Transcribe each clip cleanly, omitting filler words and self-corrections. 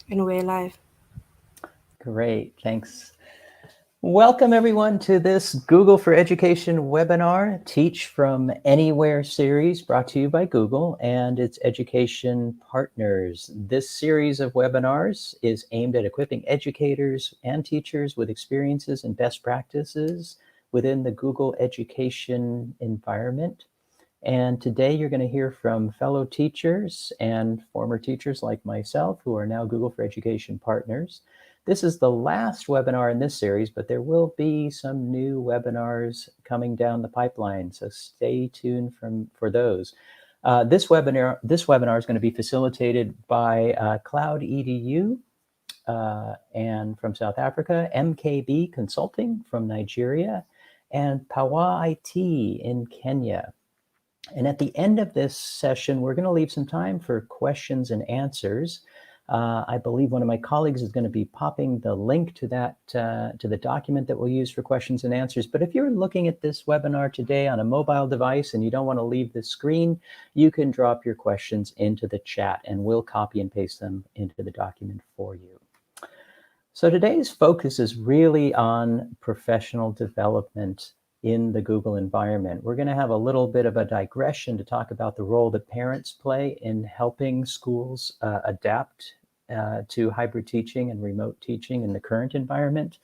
And we're live. Great, thanks. Welcome everyone to this Google for Education webinar, Teach from Anywhere series brought to you by Google and its education partners. This series of webinars is aimed at equipping educators and teachers with experiences and best practices within the Google education environment. And today you're going to hear from fellow teachers and former teachers like myself who are now Google for Education partners. This is the last webinar in this series, but there will be some new webinars coming down the pipeline, so stay tuned for those. This webinar is going to be facilitated by Cloud EDU and from South Africa, MKB Consulting from Nigeria, and Pawa IT in Kenya. And at the end of this session, we're going to leave some time for questions and answers. I believe one of my colleagues is going to be popping the link to that, to the document that we'll use for questions and answers. But if you're looking at this webinar today on a mobile device and you don't want to leave the screen, you can drop your questions into the chat and we'll copy and paste them into the document for you. So today's focus is really on professional development in the Google environment. We're going to have a little bit of a digression to talk about the role that parents play in helping schools adapt to hybrid teaching and remote teaching in the current environment.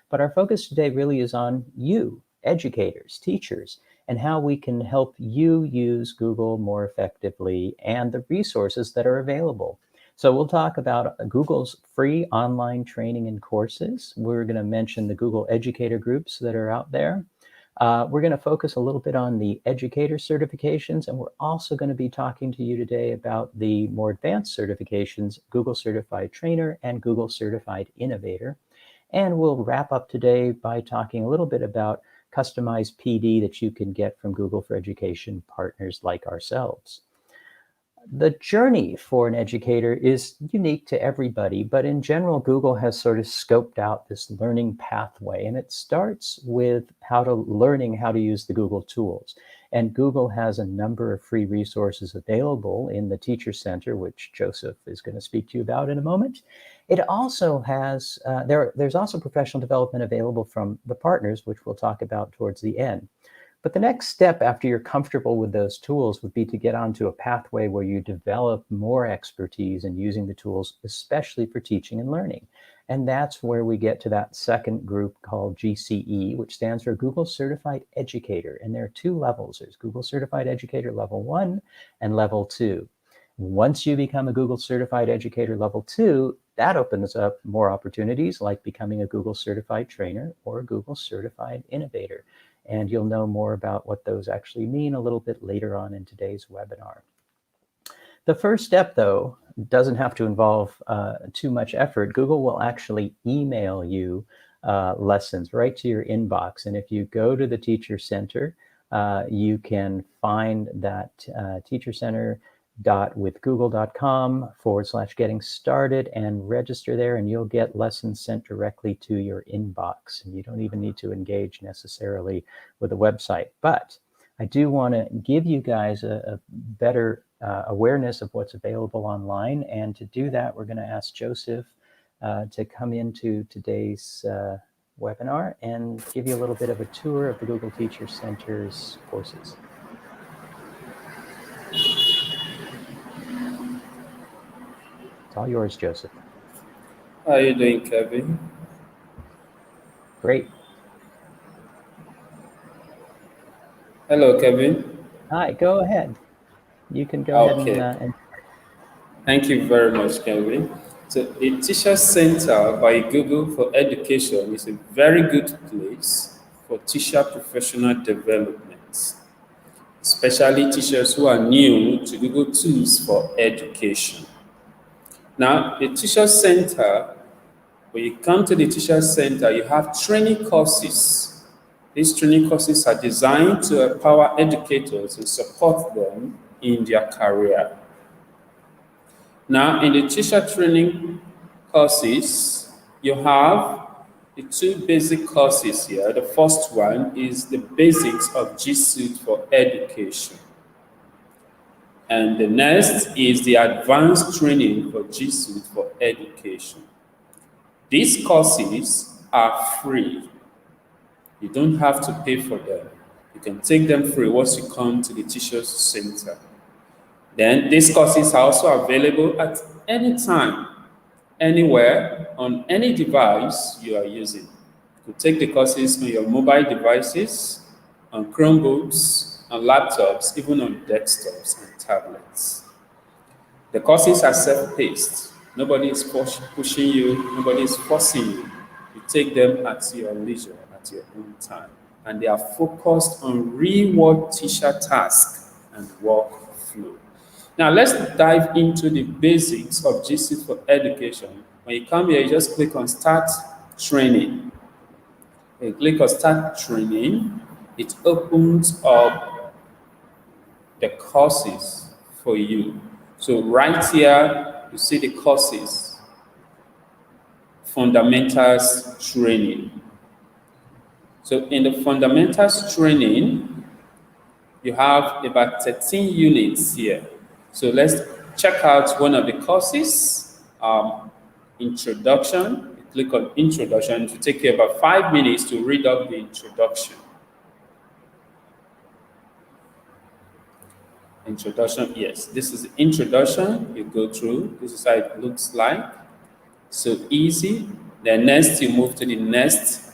But our focus today really is on you, educators, teachers, and how we can help you use Google more effectively and the resources that are available. So we'll talk about Google's free online training and courses. We're going to mention the Google Educator groups that are out there. We're going to focus a little bit on the educator certifications, and we're also going to be talking to you today about the more advanced certifications, Google Certified Trainer and Google Certified Innovator. And we'll wrap up today by talking a little bit about customized PD that you can get from Google for Education partners like ourselves. The journey for an educator is unique to everybody, but in general, Google has sort of scoped out this learning pathway, and it starts with learning how to use the Google tools. And Google has a number of free resources available in the Teacher Center, which Joseph is going to speak to you about in a moment. It also has, there's also professional development available from the partners, which we'll talk about towards the end. But the next step after you're comfortable with those tools would be to get onto a pathway where you develop more expertise in using the tools, especially for teaching and learning. And that's where we get to that second group called GCE, which stands for Google Certified Educator. And there are two levels. There's Google Certified Educator Level 1 and Level 2. Once you become a Google Certified Educator Level 2, that opens up more opportunities like becoming a Google Certified Trainer or a Google Certified Innovator. And you'll know more about what those actually mean a little bit later on in today's webinar. The first step, though, doesn't have to involve too much effort. Google will actually email you lessons right to your inbox. And if you go to the Teacher Center, you can find that Teacher Center withgoogle.com/getting started and register there, and you'll get lessons sent directly to your inbox. And you don't even need to engage necessarily with a website. But I do want to give you guys a better awareness of what's available online. And to do that, we're going to ask Joseph to come into today's webinar and give you a little bit of a tour of the Google Teacher Center's courses. It's all yours, Joseph. How are you doing, Kevin? Great. Hello, Kevin. Hi, go ahead. You can go ahead and Thank you very much, Kevin. So the Teacher Center by Google for Education is a very good place for teacher professional development, especially teachers who are new to Google tools for education. Now, the Teacher Center, when you come to the Teacher Center, you have training courses. These training courses are designed to empower educators and support them in their career. Now, in the teacher training courses, you have the two basic courses here. The first one is the basics of G Suite for education. And the next is the advanced training for G Suite for education. Education. These courses are free. You don't have to pay for them. You can take them free once you come to the Teachers Center. Then these courses are also available at any time, anywhere, on any device you are using. You take the courses on your mobile devices, on Chromebooks, on laptops, even on desktops and tablets. The courses are self-paced. Nobody is pushing you, nobody is forcing you. You take them at your leisure, at your own time. And they are focused on real-world teacher tasks and workflow. Now let's dive into the basics of GC for Education. When you come here, you just click on Start Training. When you click on Start Training, it opens up the courses for you. So right here, you see the courses, Fundamentals Training. So in the Fundamentals Training, you have about 13 units here. So let's check out one of the courses, Introduction. You click on Introduction. It will take you about 5 minutes to read up the introduction. Introduction, yes, this is the introduction you go through. This is how it looks like. So easy. Then next you move to the next.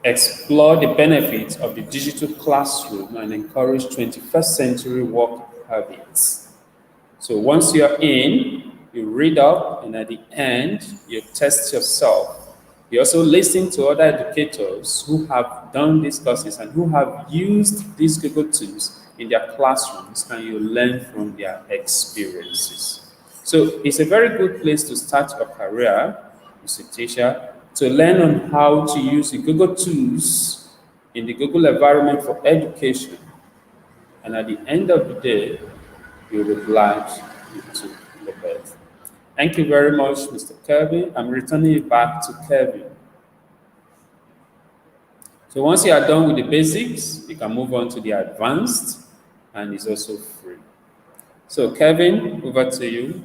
Explore the benefits of the digital classroom and encourage 21st century work habits. So once you're in, you read up, and at the end, you test yourself. You also listen to other educators who have done these courses and who have used these Google tools in their classrooms, and you learn from their experiences. So it's a very good place to start your career as a teacher, to learn on how to use the Google tools in the Google environment for education. And at the end of the day, you'll be glad you took the bet. Thank you very much, Mr. Kevin. I'm returning it back to Kevin. So once you are done with the basics, you can move on to the advanced, and it's also free. So Kevin, over to you.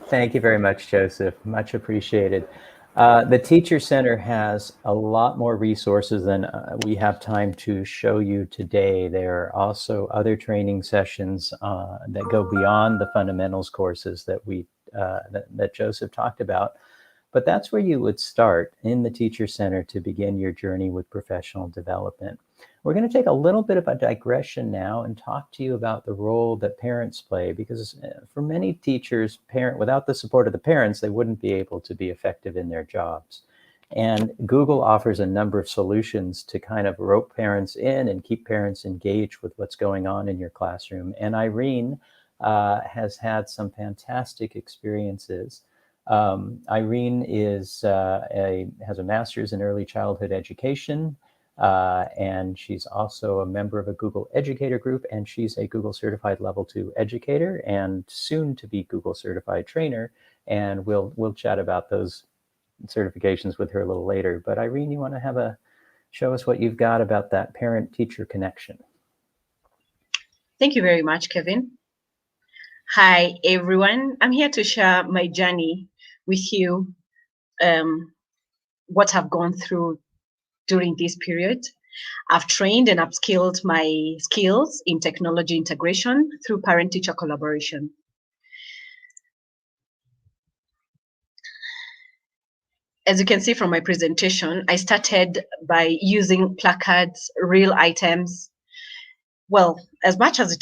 Thank you very much, Joseph. Much appreciated. The Teacher Center has a lot more resources than we have time to show you today. There are also other training sessions that go beyond the fundamentals courses that Joseph talked about. But that's where you would start, in the Teacher Center, to begin your journey with professional development. We're going to take a little bit of a digression now and talk to you about the role that parents play, because for many teachers, without the support of the parents, they wouldn't be able to be effective in their jobs. And Google offers a number of solutions to kind of rope parents in and keep parents engaged with what's going on in your classroom. And Irene has had some fantastic experiences. Irene has a master's in early childhood education, and she's also a member of a Google Educator group, and she's a Google Certified Level 2 educator and soon to be Google Certified trainer. And we'll chat about those certifications with her a little later. But Irene, you want to show us what you've got about that parent-teacher connection? Thank you very much, Kevin. Hi, everyone. I'm here to share my journey with you, what I've gone through during this period. I've trained and upskilled my skills in technology integration through parent-teacher collaboration. As you can see from my presentation, I started by using placards, real items. Well, as much as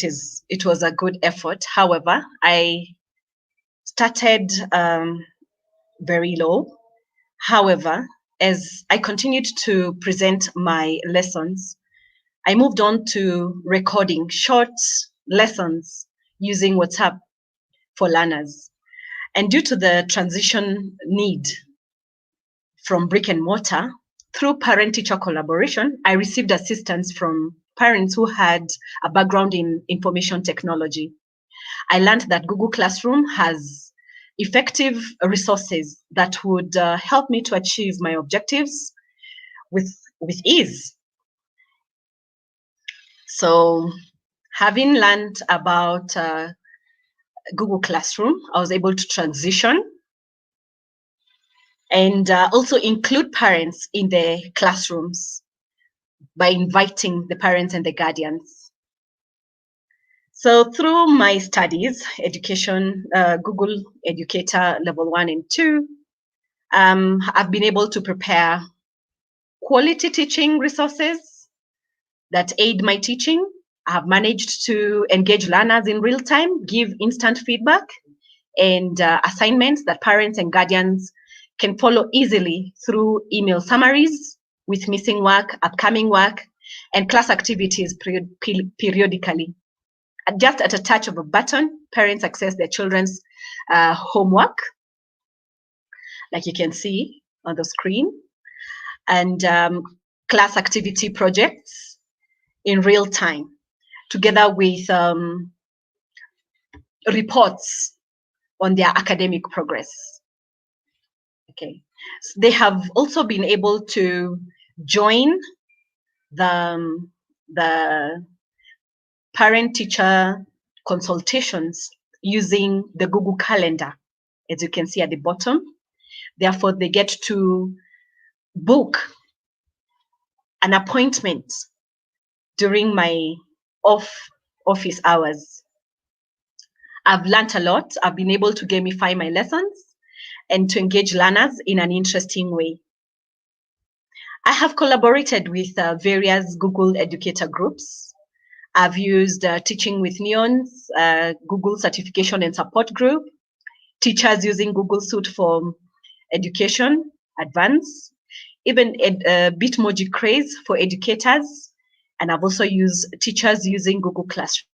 it was a good effort. However, I started very low. However, as I continued to present my lessons, I moved on to recording short lessons using WhatsApp for learners. And due to the transition need from brick and mortar, through parent-teacher collaboration, I received assistance from parents who had a background in information technology. I learned that Google Classroom has effective resources that would help me to achieve my objectives with ease. So having learned about Google Classroom. I was able to transition and also include parents in the classrooms by inviting the parents and the guardians. So through my studies, education, Google Educator level 1 and 2, I've been able to prepare quality teaching resources that aid my teaching. I have managed to engage learners in real time, give instant feedback, and assignments that parents and guardians can follow easily through email summaries with missing work, upcoming work, and class activities periodically. Just at a touch of a button, parents access their children's homework, like you can see on the screen, and class activity projects in real time, together with reports on their academic progress. Okay, so they have also been able to join the parent-teacher consultations using the Google Calendar, as you can see at the bottom. Therefore, they get to book an appointment during my office hours. I've learned a lot. I've been able to gamify my lessons and to engage learners in an interesting way. I have collaborated with various Google Educator groups. I've used Teaching with Neons, Google Certification and Support Group, teachers using Google Suite for Education, Advanced, even Bitmoji Craze for educators, and I've also used teachers using Google Classroom.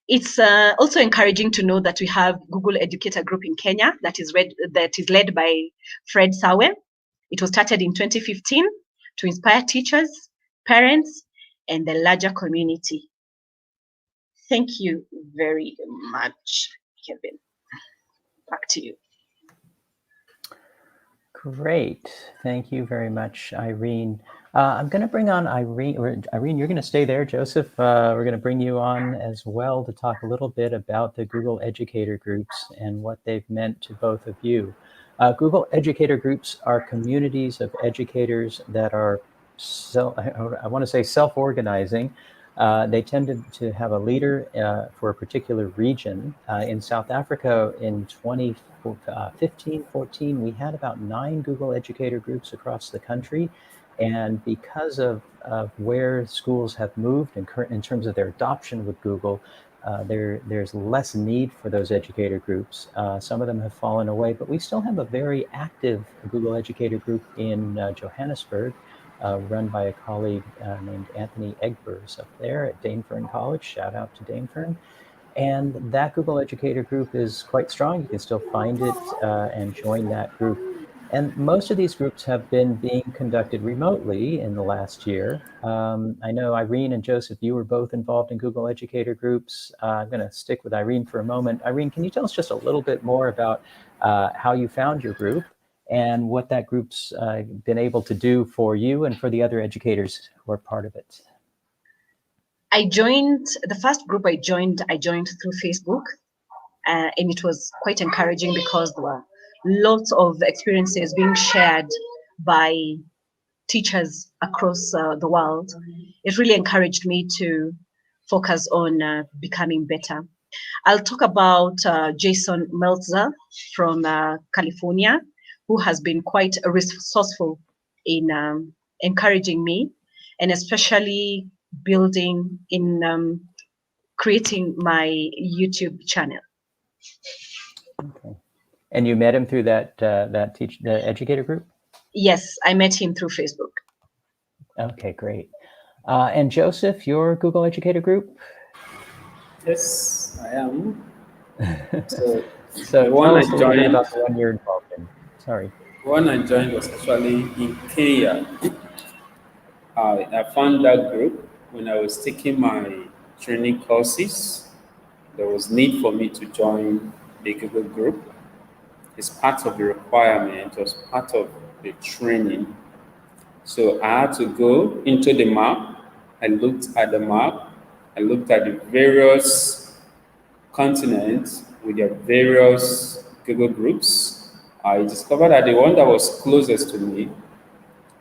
It's also encouraging to know that we have Google Educator Group in Kenya that is led by Fred Sawe. It was started in 2015 to inspire teachers, parents, and the larger community. Thank you very much, Kevin. Back to you. Great. Thank you very much, Irene. I'm going to bring on Irene. Irene, you're going to stay there. Joseph, we're going to bring you on as well to talk a little bit about the Google Educator Groups and what they've meant to both of you. Google Educator Groups are communities of educators that are, I want to say self-organizing. They tended to have a leader for a particular region. In South Africa in 2015-14, we had about 9 Google Educator Groups across the country. And because of where schools have moved in terms of their adoption with Google, there's less need for those educator groups. Some of them have fallen away, but we still have a very active Google Educator Group in Johannesburg, run by a colleague named Anthony Egbers up there at Danefern College. Shout out to Danefern. And that Google Educator Group is quite strong. You can still find it and join that group. And most of these groups have been being conducted remotely in the last year. I know Irene and Joseph, you were both involved in Google Educator Groups. I'm going to stick with Irene for a moment. Irene, can you tell us just a little bit more about how you found your group and what that group's been able to do for you and for the other educators who are part of it? I joined, the first group I joined through Facebook, and it was quite encouraging because there were lots of experiences being shared by teachers across the world. It really encouraged me to focus on becoming better. I'll talk about Jason Meltzer from California, who has been quite resourceful in encouraging me, and especially building in creating my YouTube channel. Okay. And you met him through the educator group? Yes, I met him through Facebook. Okay, great. And Joseph, your Google Educator Group? Yes, I am. So the one tell us I a little bit joined, about the one you're involved in. Sorry. the one I joined was actually in Kenya. I found that group when I was taking my training courses. There was need for me to join the Google group. It's part of the requirement, it was part of the training. So I had to go into the map. I looked at the map. I looked at the various continent with their various Google groups, I discovered that the one that was closest to me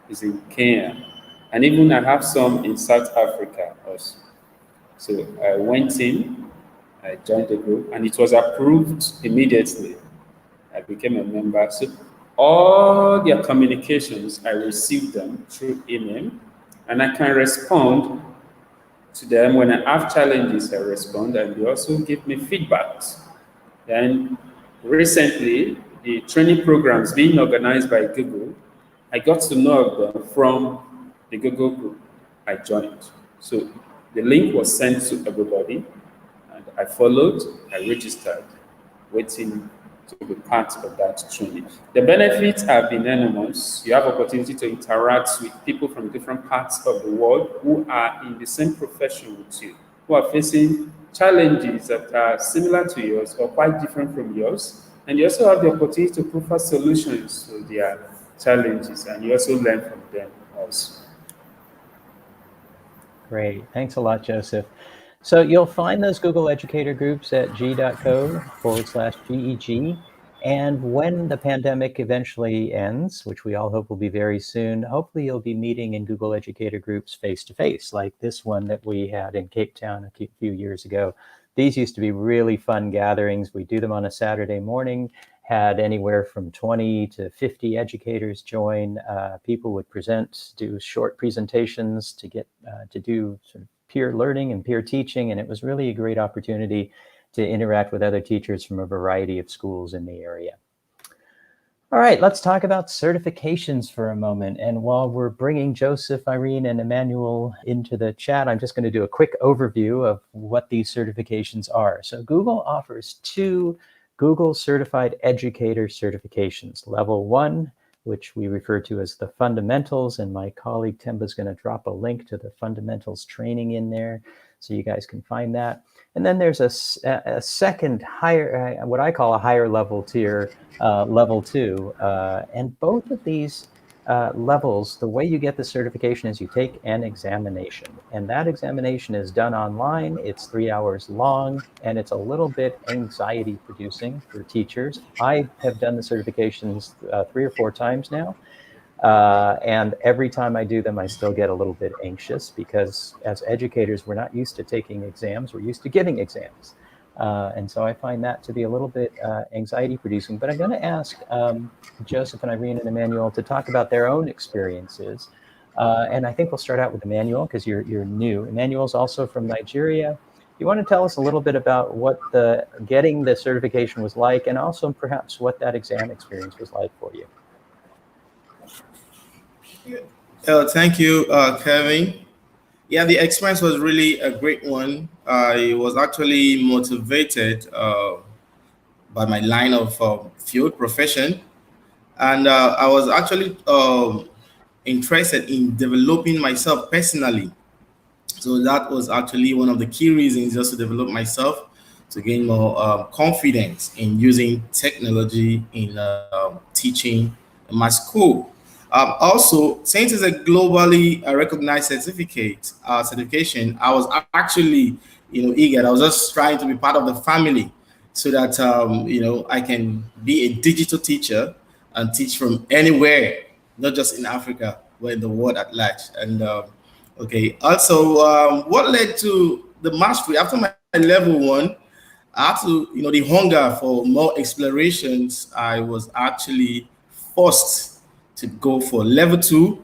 is in Kenya. And even I have some in South Africa also. So I went in, I joined the group, and it was approved immediately. I became a member. So all their communications, I received them through email, and I can respond to them when I have challenges. I respond, and they also give me feedbacks. Then recently, the training programs being organized by Google, I got to know of them from the Google group I joined. So the link was sent to everybody, and I followed, I registered, waiting to be part of that training. The benefits have been enormous. You have opportunity to interact with people from different parts of the world who are in the same profession with you, who are facing challenges that are similar to yours or quite different from yours. And you also have the opportunity to provide solutions to their challenges, and you also learn from them also. Great. Thanks a lot, Joseph. So you'll find those Google Educator groups at g.co/GEG. And when the pandemic eventually ends, which we all hope will be very soon, hopefully you'll be meeting in Google Educator groups face to face, like this one that we had in Cape Town a few years ago. These used to be really fun gatherings. We do them on a Saturday morning, had anywhere from 20 to 50 educators join. People would present, do short presentations to get to do sort of peer learning and peer teaching. And it was really a great opportunity to interact with other teachers from a variety of schools in the area. All right, let's talk about certifications for a moment. And while we're bringing Joseph, Irene, and Emmanuel into the chat, I'm just going to do a quick overview of what these certifications are. So Google offers 2 Google Certified Educator certifications. Level 1, which we refer to as the fundamentals, and my colleague Temba is going to drop a link to the fundamentals training in there so you guys can find that. And then there's a second higher, what I call a higher level tier, level 2. And both of these levels, the way you get the certification is you take an examination. And that examination is done online. It's 3 hours long, and it's a little bit anxiety producing for teachers. I have done the certifications 3 or 4 times now. And every time I do them, I still get a little bit anxious because as educators, we're not used to taking exams. We're used to giving exams. And so I find that to be a little bit anxiety producing. But I'm going to ask Joseph and Irene and Emmanuel to talk about their own experiences. And I think we'll start out with Emmanuel because you're new. Emmanuel's also from Nigeria. You want to tell us a little bit about what getting the certification was like, and also perhaps what that exam experience was like for you. Thank you, Kevin. Yeah, the experience was really a great one. I was actually motivated by my line of field profession, and I was actually interested in developing myself personally. So that was actually one of the key reasons just to develop myself, to gain more confidence in using technology in teaching in my school. Also, since it's a globally recognized certification, I was actually, eager. I was just trying to be part of the family, so that I can be a digital teacher and teach from anywhere, not just in Africa, but in the world at large. And okay, also, what led to the mastery after my level 1? I had to, the hunger for more explorations. I was actually forced to go for level 2,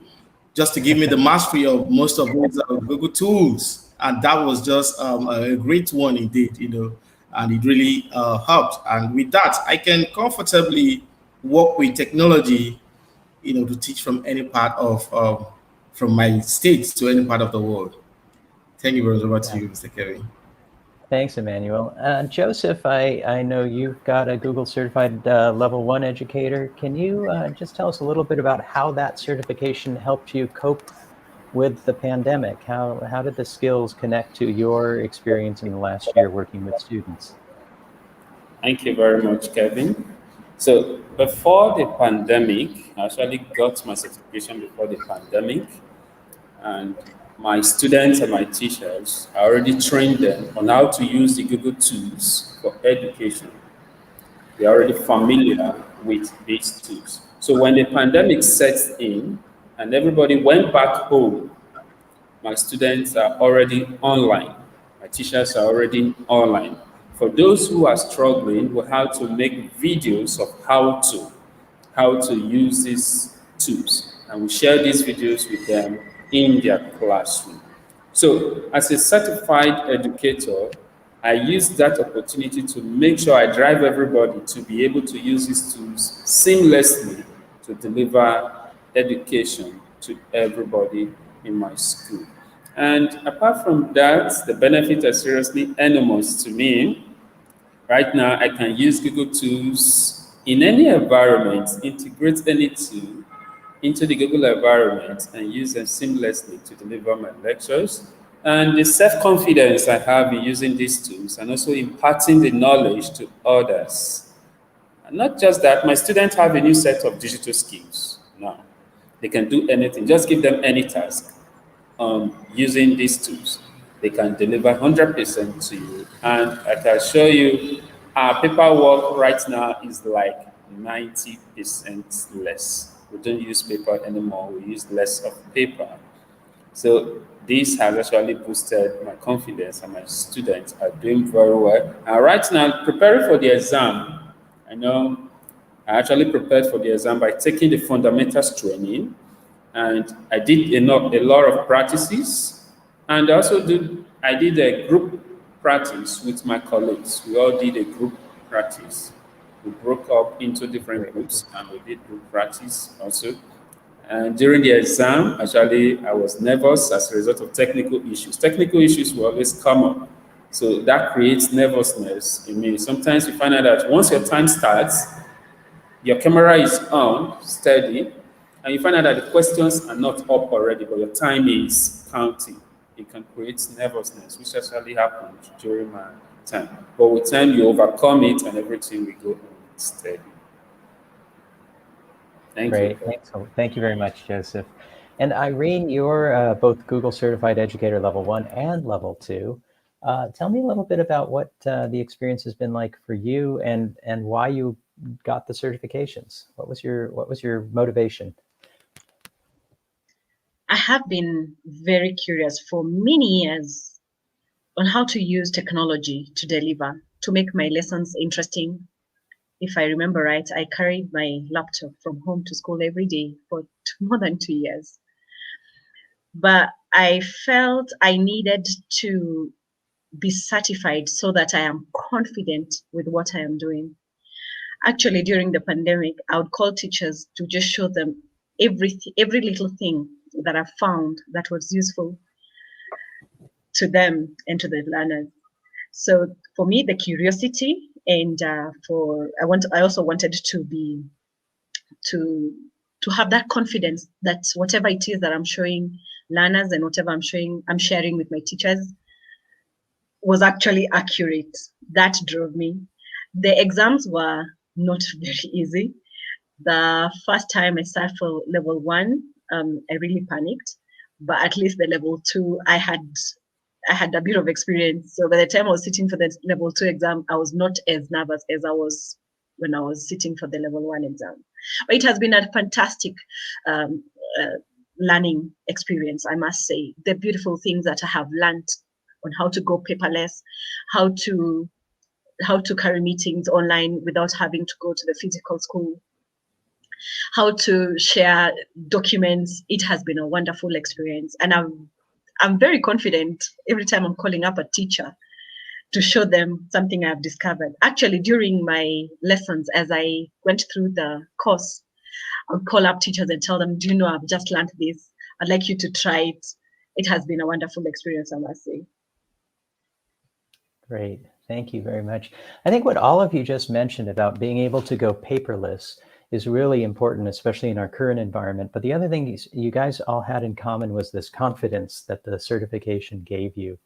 just to give me the mastery of most of those Google tools, and that was just a great one indeed, and it really helped. And with that, I can comfortably work with technology, to teach from any part of from my state to any part of the world. Thank you very much. Over to you, Mr. Kevin. Thanks, Emmanuel. Joseph, I know you've got a Google Certified Level 1 educator. Can you just tell us a little bit about how that certification helped you cope with the pandemic? How did the skills connect to your experience in the last year working with students? Thank you very much, Kevin. So before the pandemic, I actually got my certification before the pandemic, and my students and my teachers, I already trained them on how to use the Google tools for education. They're already familiar with these tools. So when the pandemic sets in and everybody went back home, my students are already online. My teachers are already online. For those who are struggling, we have to make videos of how to use these tools. And we share these videos with them in their classroom. So as a certified educator, I use that opportunity to make sure I drive everybody to be able to use these tools seamlessly to deliver education to everybody in my school. And apart from that, the benefits are seriously enormous to me. Right now, I can use Google Tools in any environment, integrate any tool into the Google environment and use them seamlessly to deliver my lectures. And the self-confidence I have in using these tools and also imparting the knowledge to others. And not just that, my students have a new set of digital skills now. They can do anything. Just give them any task using these tools. They can deliver 100% to you. And I can show you our paperwork right now is like 90% less. We don't use paper anymore. We use less of paper. So this has actually boosted my confidence, and my students are doing very well. And right now, preparing for the exam, I know I actually prepared for the exam by taking the fundamentals training, and I did a lot of practices, and I did a group practice with my colleagues. We all did a group practice. We broke up into different groups and we did group practice also. And during the exam, actually, I was nervous as a result of technical issues. Technical issues will always come up. So that creates nervousness in me. Sometimes you find out that once your time starts, your camera is on, steady, and you find out that the questions are not up already, but your time is counting. It can create nervousness, which actually happened during my time. But with time, you overcome it, and everything will go on steady. Thank you. Great. Thanks. Thank you very much, Joseph. And Irene, you're both Google Certified Educator Level 1 and Level 2. Tell me a little bit about what the experience has been like for you and why you got the certifications. What was your motivation? I have been very curious for many years on how to use technology to deliver, to make my lessons interesting. If I remember right, I carried my laptop from home to school every day for more than 2 years. But I felt I needed to be certified so that I am confident with what I am doing. Actually, during the pandemic, I would call teachers to just show them every little thing that I found that was useful to them and to the learners. So for me, the curiosity and I also wanted to to have that confidence that whatever it is that I'm showing learners and whatever I'm sharing with my teachers was actually accurate. That drove me. The exams were not very easy. The first time I sat for level 1, I really panicked. But at least the level 2, I had a bit of experience. So by the time I was sitting for the level 2 exam, I was not as nervous as I was when I was sitting for the level 1 exam. But it has been a fantastic um, learning experience, I must say. The beautiful things that I have learned on how to go paperless, how to carry meetings online without having to go to the physical school, how to share documents. It has been a wonderful experience, and I'm very confident every time I'm calling up a teacher to show them something I've discovered. Actually, during my lessons, as I went through the course, I would call up teachers and tell them, "Do you know I've just learned this? I'd like you to try it." It has been a wonderful experience, I must say. Great. Thank you very much. I think what all of you just mentioned about being able to go paperless is really important, especially in our current environment. But the other thing you guys all had in common was this confidence that the certification gave you.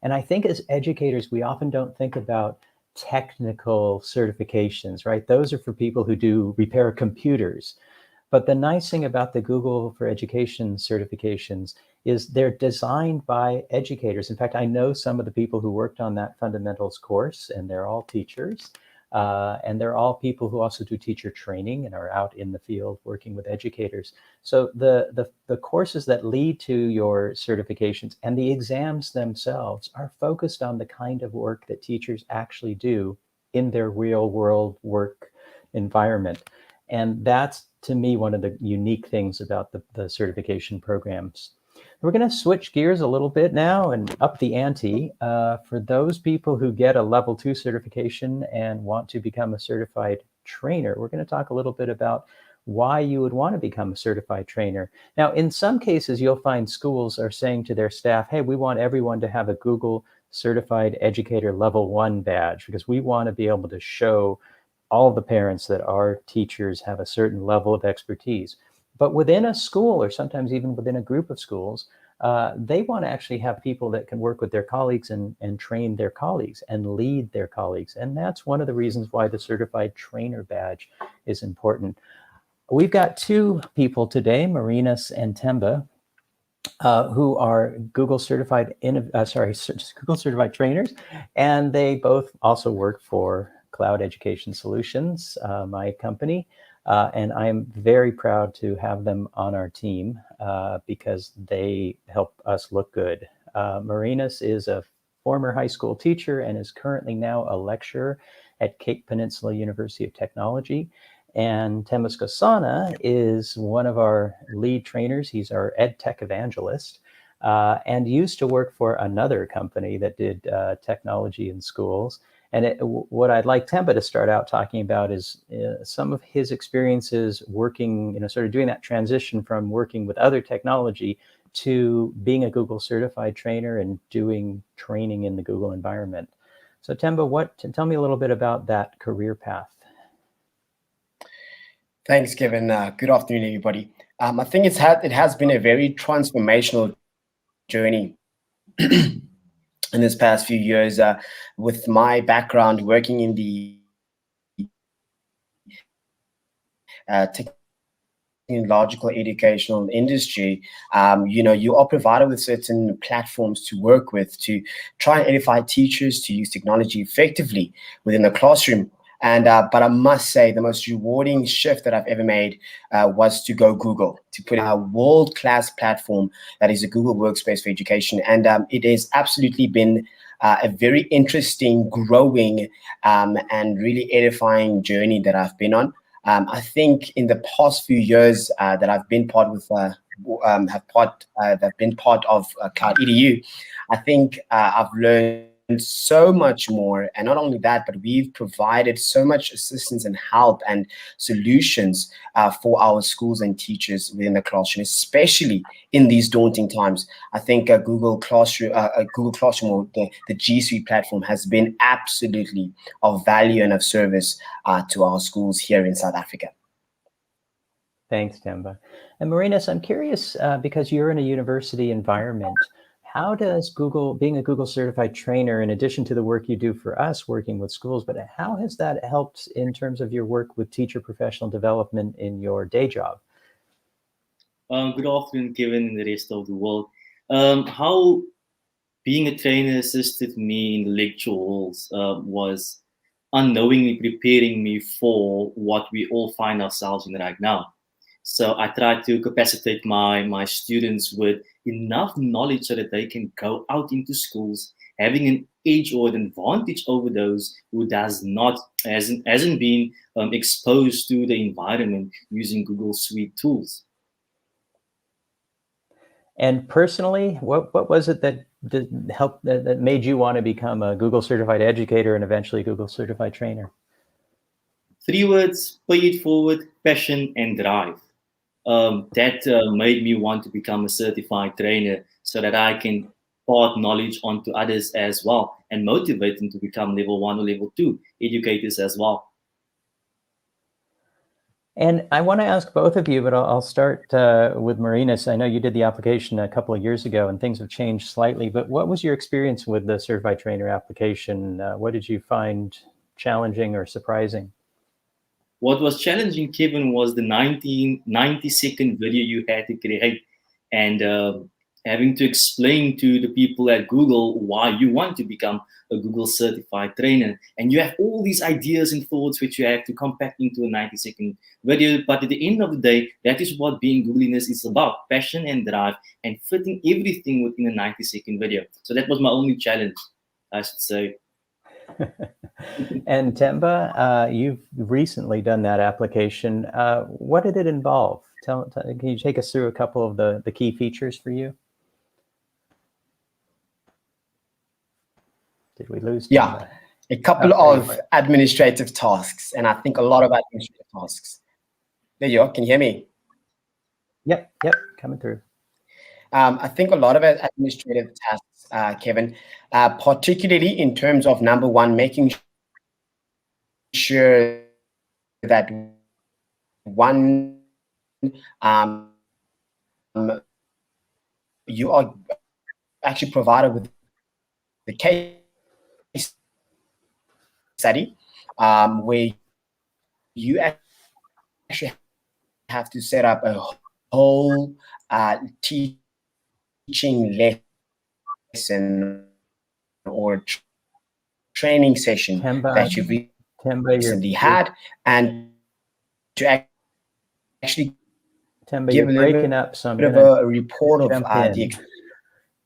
And I think as educators, we often don't think about technical certifications, right? Those are for people who do repair computers. But the nice thing about the Google for Education certifications is they're designed by educators. In fact, I know some of the people who worked on that fundamentals course, and they're all teachers. And they're all people who also do teacher training and are out in the field working with educators. So the courses that lead to your certifications and the exams themselves are focused on the kind of work that teachers actually do in their real world work environment. And that's, to me, one of the unique things about the certification programs. We're going to switch gears a little bit now and up the ante. For those people who get a level 2 certification and want to become a certified trainer, we're going to talk a little bit about why you would want to become a certified trainer. Now, in some cases, you'll find schools are saying to their staff, hey, we want everyone to have a Google Certified Educator Level 1 badge because we want to be able to show all the parents that our teachers have a certain level of expertise. But within a school, or sometimes even within a group of schools, they want to actually have people that can work with their colleagues and train their colleagues and lead their colleagues. And that's one of the reasons why the Certified Trainer Badge is important. We've got two people today, Marinas and Temba, who are Google certified Google certified trainers, and they both also work for Cloud Education Solutions, my company. And I'm very proud to have them on our team because they help us look good. Marinas is a former high school teacher and is currently now a lecturer at Cape Peninsula University of Technology. And Temba is one of our lead trainers. He's our ed tech evangelist and used to work for another company that did technology in schools. And what I'd like Temba to start out talking about is some of his experiences working, sort of doing that transition from working with other technology to being a Google certified trainer and doing training in the Google environment. So Temba, tell me a little bit about that career path. Thanks, Kevin. Good afternoon, everybody. I think it has been a very transformational journey in this past few years. With my background working in the technological educational industry, you are provided with certain platforms to work with to try and edify teachers to use technology effectively within the classroom. And but I must say the most rewarding shift that I've ever made was to go Google, to put in a world-class platform that is a Google Workspace for education. And it has absolutely been a very interesting, growing, and really edifying journey that I've been on. I think in the past few years that I've been part of Cloud EDU, I think I've learned so much more. And not only that, but we've provided so much assistance and help and solutions for our schools and teachers within the classroom, especially in these daunting times. I think Google Classroom or the G Suite platform has been absolutely of value and of service to our schools here in South Africa. Thanks, Temba. And Marinas, I'm curious, because you're in a university environment, how does being a Google certified trainer, in addition to the work you do for us working with schools, but how has that helped in terms of your work with teacher professional development in your day job? Good afternoon, Kevin, and the rest of the world. How being a trainer assisted me in the lecture halls was unknowingly preparing me for what we all find ourselves in right now. So I try to capacitate my students with enough knowledge so that they can go out into schools having an edge or an advantage over those who hasn't been exposed to the environment using Google Suite tools. And personally, what was it that helped that made you want to become a Google certified educator and eventually Google certified trainer? 3 words: pay it forward, passion, and drive. That made me want to become a certified trainer so that I can impart knowledge onto others as well and motivate them to become level 1 or level 2 educators as well. And I want to ask both of you, but I'll start with Marinas. I know you did the application a couple of years ago and things have changed slightly, but what was your experience with the certified trainer application? What did you find challenging or surprising? What was challenging, Kevin, was the 90-second video you had to create. And having to explain to the people at Google why you want to become a Google certified trainer. And you have all these ideas and thoughts which you have to compact into a 90-second video. But at the end of the day, that is what being Googliness is about: passion and drive, and fitting everything within a 90-second video. So that was my only challenge, I should say. And Temba, you've recently done that application. What did it involve? Can you take us through a couple of the key features for you? Did we lose Temba? Yeah, a couple of administrative tasks, and I think a lot of administrative tasks. There you are. Can you hear me? Yep, coming through. I think a lot of administrative tasks, Kevin, particularly in terms of, number one, making sure that one, you are actually provided with the case study, where you actually have to set up a whole teaching lesson or training session that you've recently had, and to actually Temba, you're breaking up, so I'm bit of a report of the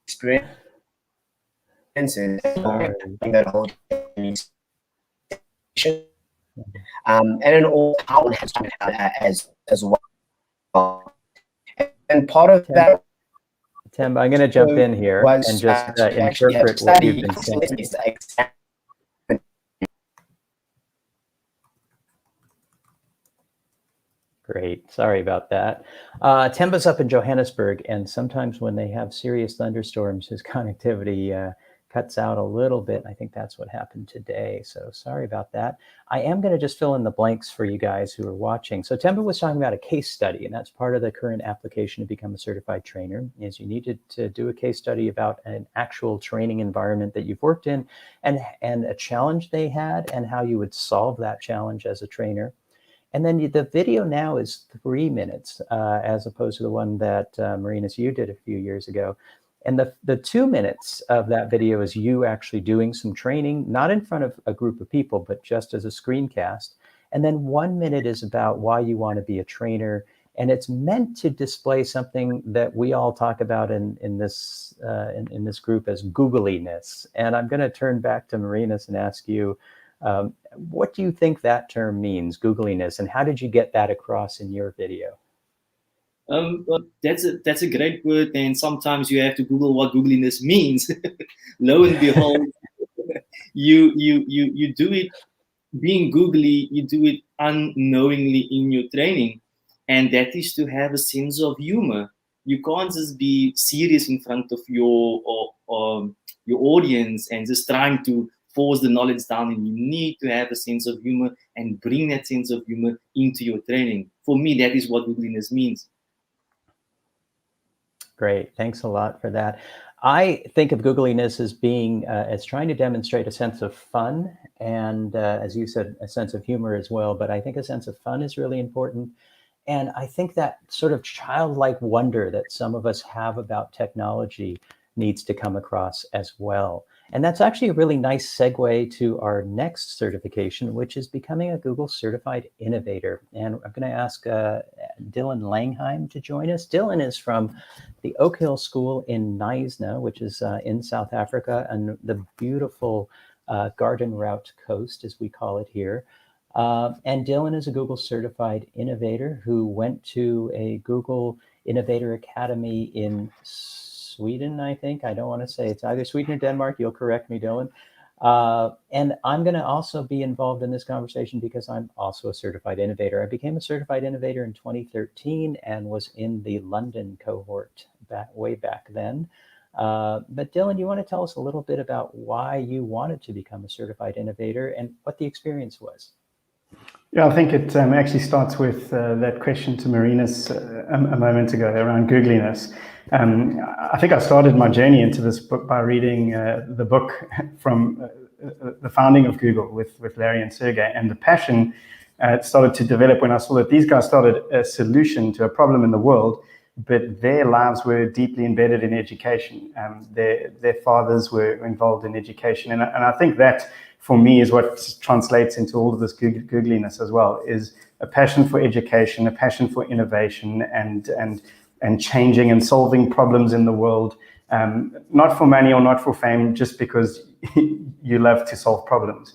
experiences that whole training session, and then all how it has as well. And part of that, Temba, I'm going to jump in here and just interpret what you've been saying. Great. Sorry about that. Temba's up in Johannesburg, and sometimes when they have serious thunderstorms, his connectivity cuts out a little bit. I think that's what happened today. So sorry about that. I am going to just fill in the blanks for you guys who are watching. So Temba was talking about a case study, and that's part of the current application to become a certified trainer, is you needed to do a case study about an actual training environment that you've worked in, and a challenge they had, and how you would solve that challenge as a trainer. And then the video now is 3 minutes, as opposed to the one that Marinas, you did a few years ago. And the 2 minutes of that video is you actually doing some training, not in front of a group of people, but just as a screencast. And then 1 minute is about why you want to be a trainer. And it's meant to display something that we all talk about in this group as googliness. And I'm going to turn back to Marinas and ask you, what do you think that term means, googliness, and how did you get that across in your video? Well, that's a great word, and sometimes you have to Google what googliness means. Lo and behold, you do it being googly, you do it unknowingly in your training, and that is to have a sense of humor. You can't just be serious in front of your audience and just trying to force the knowledge down, and you need to have a sense of humor and bring that sense of humor into your training. For me, that is what googliness means. Great, thanks a lot for that. I think of googliness as being, as trying to demonstrate a sense of fun, and as you said, a sense of humor as well, but I think a sense of fun is really important. And I think that sort of childlike wonder that some of us have about technology needs to come across as well. And that's actually a really nice segue to our next certification, which is becoming a Google Certified Innovator. And I'm going to ask Dylan Langheim to join us. Dylan is from the Oak Hill School in Knysna, which is in South Africa, and the beautiful Garden Route Coast, as we call it here. And Dylan is a Google Certified Innovator who went to a Google Innovator Academy in Sweden, I think. I don't want to say it's either Sweden or Denmark. You'll correct me, Dylan. And I'm going to also be involved in this conversation because I'm also a certified innovator. I became a certified innovator in 2013 and was in the London cohort way back then. But Dylan, you want to tell us a little bit about why you wanted to become a certified innovator and what the experience was? Yeah, I think it actually starts with that question to Marinas a moment ago around googliness. I think I started my journey into this book by reading the book from the founding of Google with Larry and Sergey, and the passion started to develop when I saw that these guys started a solution to a problem in the world but their lives were deeply embedded in education. Their fathers were involved in education, and I think that for me is what translates into all of this googliness as well, is a passion for education, a passion for innovation, and changing and solving problems in the world, not for money or not for fame, just because you love to solve problems,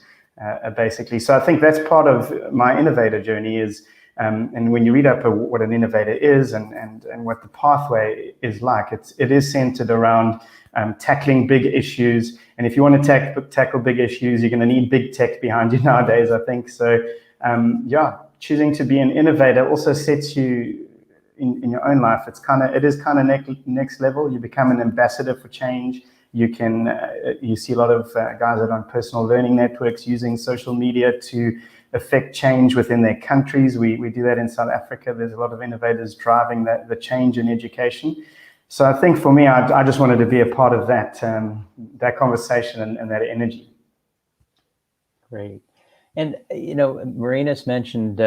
basically. So I think that's part of my innovator journey is, and when you read up what an innovator is and what the pathway is like, it is centered around tackling big issues. And if you want to tackle big issues, you're going to need big tech behind you nowadays, I think. So choosing to be an innovator also sets you in your own life. It is kind of next level. You become an ambassador for change. You see a lot of guys that are on personal learning networks using social media to affect change within their countries. We do that in South Africa. There's a lot of innovators driving the change in education. So I think for me, I just wanted to be a part of that conversation and that energy. Great. And, Marina's mentioned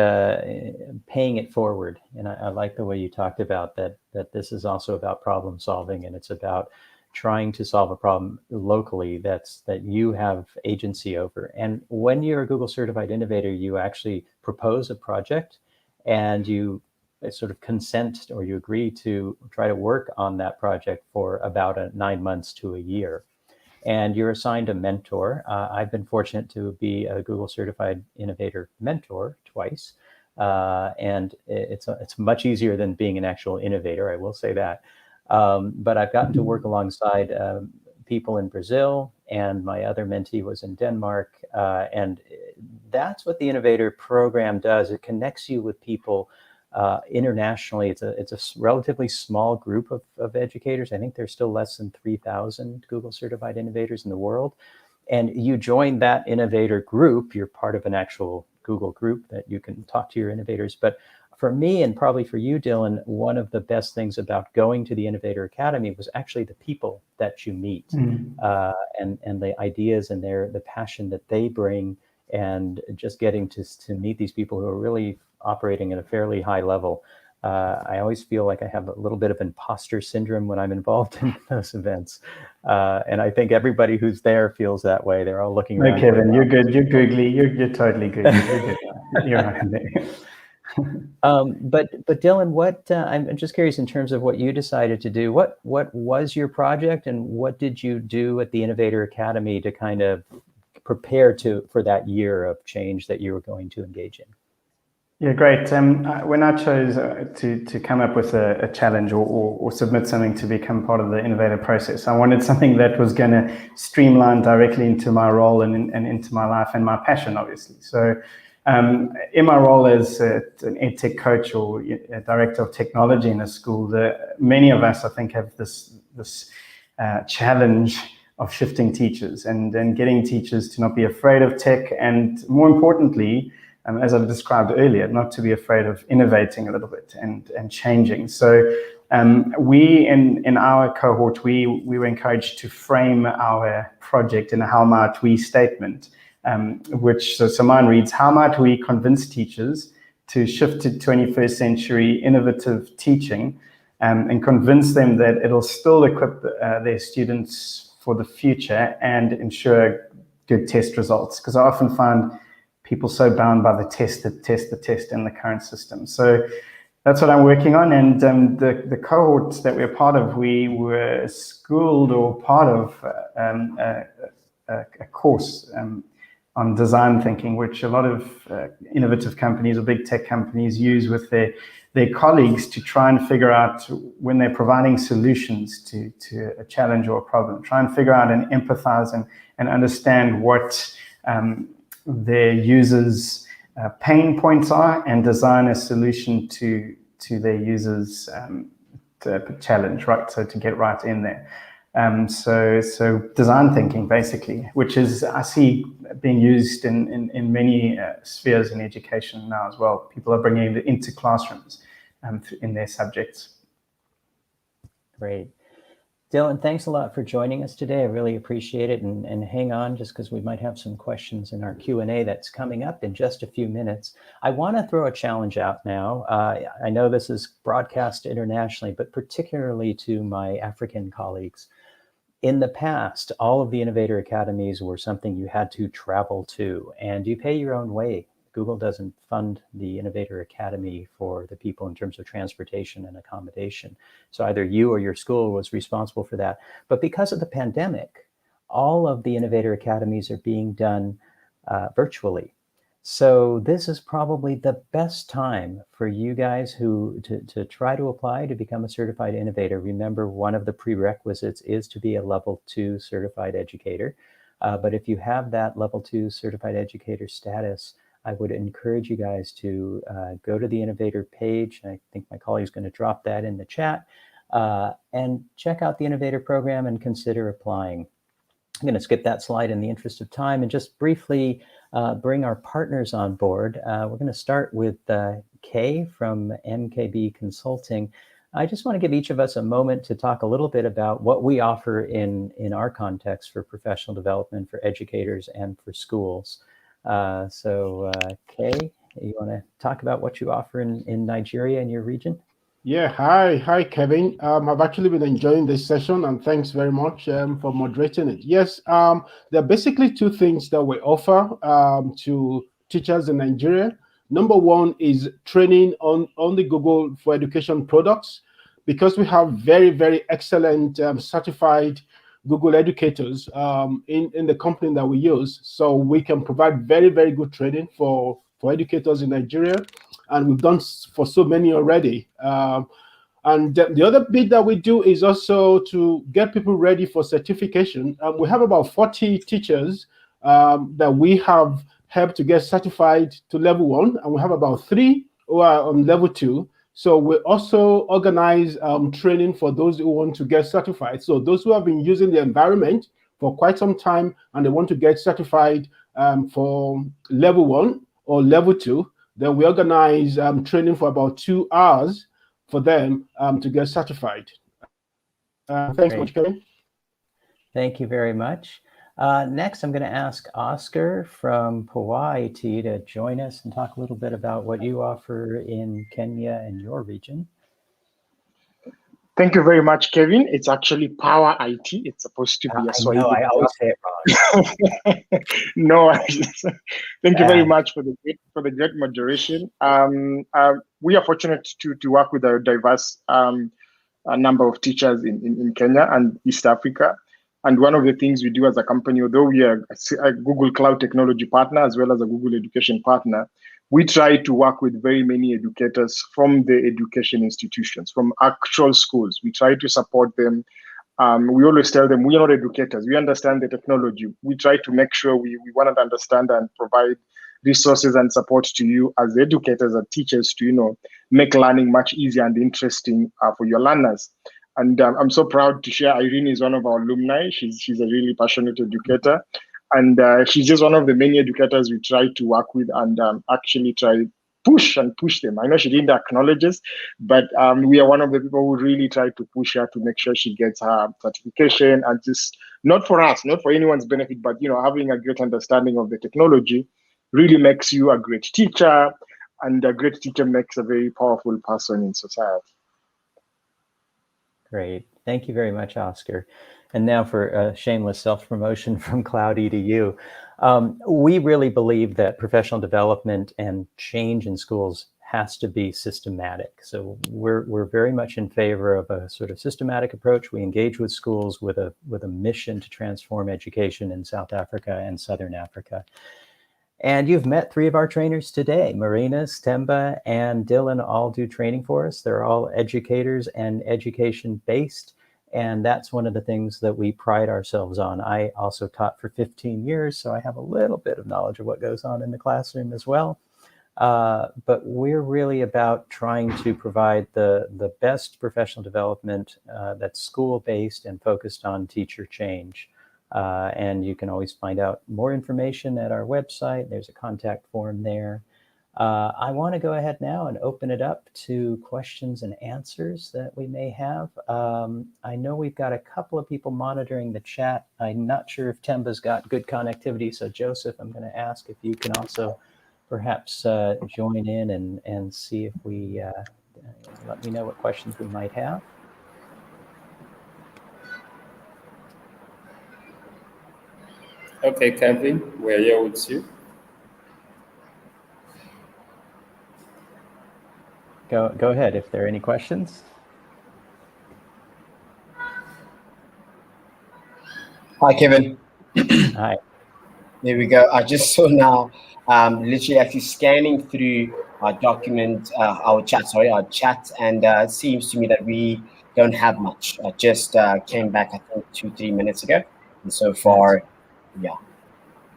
paying it forward. And I like the way you talked about that this is also about problem solving, and it's about trying to solve a problem locally that you have agency over. And when you're a Google certified innovator, you actually propose a project and you sort of consent, or you agree to try to work on that project for about 9 months to a year. And you're assigned a mentor. I've been fortunate to be a Google certified innovator mentor twice. And it's much easier than being an actual innovator, I will say that. But I've gotten to work alongside people in Brazil, and my other mentee was in Denmark. And that's what the Innovator program does. It connects you with people internationally. It's a relatively small group of educators. I think there's still less than 3,000 Google certified innovators in the world. And you join that innovator group, you're part of an actual Google group that you can talk to your innovators. But for me, and probably for you, Dylan, one of the best things about going to the Innovator Academy was actually the people that you meet, and the ideas and the passion that they bring, and just getting to meet these people who are really operating at a fairly high level. I always feel like I have a little bit of imposter syndrome when I'm involved in those events. And I think everybody who's there feels that way. They're all looking around. No, Kevin, you're good. You're googly. You're totally googly. You're good. You're right there. But Dylan, what I'm just curious in terms of what you decided to do. What was your project, and what did you do at the Innovator Academy to kind of prepare for that year of change that you were going to engage in? Yeah, great. When I chose to come up with a challenge or submit something to become part of the Innovator process, I wanted something that was going to streamline directly into my role and into my life and my passion, obviously. So in my role as an EdTech coach or a director of technology in a school, many of us, I think, have this challenge of shifting teachers and getting teachers to not be afraid of tech, and more importantly, as I described earlier, not to be afraid of innovating a little bit and changing. So we, in our cohort, we were encouraged to frame our project in a how might we statement, so mine reads, how might we convince teachers to shift to 21st century innovative teaching and convince them that it'll still equip their students for the future and ensure good test results? Because I often find people so bound by the test in the current system. So that's what I'm working on. And the cohorts that we're part of, we were schooled or part of a course on design thinking, which a lot of innovative companies or big tech companies use with their colleagues to try and figure out, when they're providing solutions to a challenge or a problem, try and figure out and empathize and understand what their users' pain points are and design a solution to their users' challenge, right? So to get right in there. So design thinking, basically, which is, I see being used in many spheres in education now as well. People are bringing it into classrooms in their subjects. Great. Dylan, thanks a lot for joining us today. I really appreciate it. And hang on, just because we might have some questions in our Q&A that's coming up in just a few minutes. I want to throw a challenge out now. I know this is broadcast internationally, but particularly to my African colleagues. In the past, all of the Innovator Academies were something you had to travel to, and you pay your own way. Google doesn't fund the Innovator Academy for the people in terms of transportation and accommodation. So either you or your school was responsible for that. But because of the pandemic, all of the Innovator Academies are being done virtually. So this is probably the best time for you guys to try to apply to become a certified innovator. Remember, one of the prerequisites is to be a level 2 certified educator. But if you have that level 2 certified educator status, I would encourage you guys to go to the Innovator page. I think my colleague is going to drop that in the chat, and check out the Innovator program and consider applying. I'm going to skip that slide in the interest of time and just briefly bring our partners on board. We're going to start with Kay from MKB Consulting. I just want to give each of us a moment to talk a little bit about what we offer in our context for professional development for educators and for schools. Kay, you want to talk about what you offer in Nigeria and your region? Yeah, hi, Kevin. I've actually been enjoying this session, and thanks very much for moderating it. Yes, there are basically two things that we offer to teachers in Nigeria. Number one is training on the Google for Education products, because we have very, very excellent certified Google educators in the company that we use. So we can provide very, very good training for educators in Nigeria. And we've done for so many already. And the other bit that we do is also to get people ready for certification. We have about 40 teachers that we have helped to get certified to level 1, and we have about 3 who are on level 2. So we also organize training for those who want to get certified. So those who have been using the environment for quite some time and they want to get certified for level 1 or level 2, then we organize training for about 2 hours for them to get certified. Thanks much, Kevin. Thank you very much. Next, I'm going to ask Oscar from Powai IT to join us and talk a little bit about what you offer in Kenya and your region. Thank you very much, Kevin. It's actually Power IT. It's supposed to be a Swahili. I always say it wrong. No, thank you very much for the great moderation. We are fortunate to work with a diverse number of teachers in Kenya and East Africa. And one of the things we do as a company, although we are a Google Cloud Technology partner as well as a Google Education partner, we try to work with very many educators from the education institutions, from actual schools. We try to support them. We always tell them, we are not educators. We understand the technology. We try to make sure we want to understand and provide resources and support to you as educators and teachers to, make learning much easier and interesting for your learners. And I'm so proud to share Irene is one of our alumni. She's a really passionate educator. And she's just one of the many educators we try to work with and actually try push them. I know she didn't acknowledge us, but we are one of the people who really try to push her to make sure she gets her certification, and just not for us, not for anyone's benefit, but having a great understanding of the technology really makes you a great teacher, and a great teacher makes a very powerful person in society. Great. Thank you very much, Oscar. And now for a shameless self-promotion from Cloud EDU. We really believe that professional development and change in schools has to be systematic. So we're very much in favor of a sort of systematic approach. We engage with schools with a mission to transform education in South Africa and Southern Africa. And you've met 3 of our trainers today. Marina's, Temba, and Dylan all do training for us. They're all educators and education-based. And that's one of the things that we pride ourselves on. I also taught for 15 years, so I have a little bit of knowledge of what goes on in the classroom as well. But we're really about trying to provide the best professional development that's school-based and focused on teacher change. And you can always find out more information at our website. There's a contact form there. I want to go ahead now and open it up to questions and answers that we may have. I know we've got a couple of people monitoring the chat. I'm not sure if Temba's got good connectivity. So Joseph, I'm going to ask if you can also perhaps join in and see if we, let me know what questions we might have. Okay, Kevin, we're here with you. Go ahead if there are any questions. Hi, Kevin. Hi. There we go. I just saw now, literally actually scanning through our document, our chat, and it seems to me that we don't have much. I just came back, I think, 2-3 minutes ago, and so far, yeah.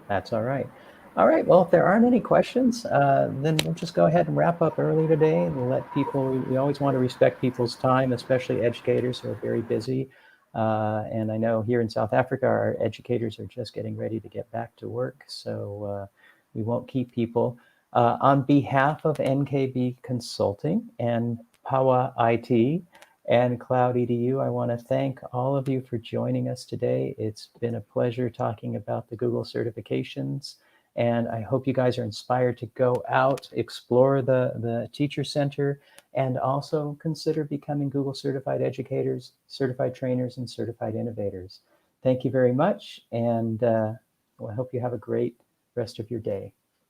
That's all right. All right, well, if there aren't any questions, then we'll just go ahead and wrap up early today and let people, we always want to respect people's time, especially educators who are very busy. And I know here in South Africa, our educators are just getting ready to get back to work, so we won't keep people. On behalf of NKB Consulting and Pawa IT and Cloud EDU, I want to thank all of you for joining us today. It's been a pleasure talking about the Google certifications, and I hope you guys are inspired to go out, explore the Teacher Center, and also consider becoming Google certified educators, certified trainers, and certified innovators. Thank you very much, and I hope you have a great rest of your day.